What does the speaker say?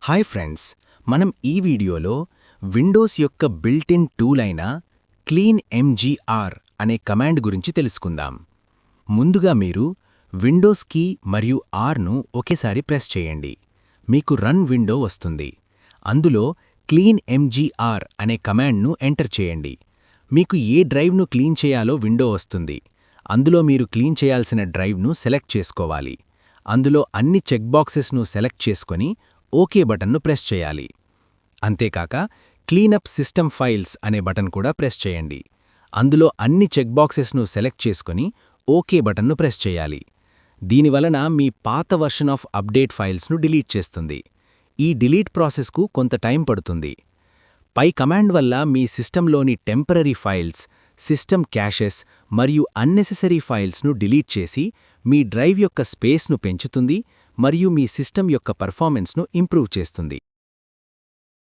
Hi friends, మనం ఈ వీడియోలో విండోస్ యొక్క బిల్ట్ ఇన్ టూల్ అయిన క్లీన్ ఎంజీఆర్ అనే కమాండ్ గురించి తెలుసుకుందాం. ముందుగా మీరు విండోస్ కీ మరియు ఆర్ను ఒకేసారి ప్రెస్ చేయండి. మీకు రన్ విండో వస్తుంది. అందులో క్లీన్ ఎంజీఆర్ అనే కమాండ్ను ఎంటర్ చేయండి. మీకు ఏ డ్రైవ్ను క్లీన్ చేయాలో విండో వస్తుంది. అందులో మీరు క్లీన్ చేయాల్సిన డ్రైవ్ను సెలెక్ట్ చేసుకోవాలి. అందులో అన్ని చెక్ బాక్సెస్ను సెలెక్ట్ చేసుకొని ఓకే బటన్ను ప్రెస్ చేయాలి. అంతేకాక క్లీనప్ సిస్టమ్ ఫైల్స్ అనే బటన్ కూడా ప్రెస్ చేయండి. అందులో అన్ని చెక్ బాక్సెస్ను సెలెక్ట్ చేసుకొని ఓకే బటన్ను ప్రెస్ చేయాలి. దీనివలన మీ పాత వర్షన్ ఆఫ్ అప్డేట్ ఫైల్స్ను డిలీట్ చేస్తుంది. ఈ డిలీట్ ప్రాసెస్కు కొంత టైం పడుతుంది. పై కమాండ్ వల్ల మీ సిస్టంలోని టెంపరరీ ఫైల్స్, సిస్టమ్ క్యాషెస్ మరియు అన్నెసెసరీ ఫైల్స్ను డిలీట్ చేసి మీ డ్రైవ్ యొక్క స్పేస్ను పెంచుతుంది మరియు మీ సిస్టమ్ యొక్క పర్ఫార్మెన్స్ను ఇంప్రూవ్ చేస్తుంది.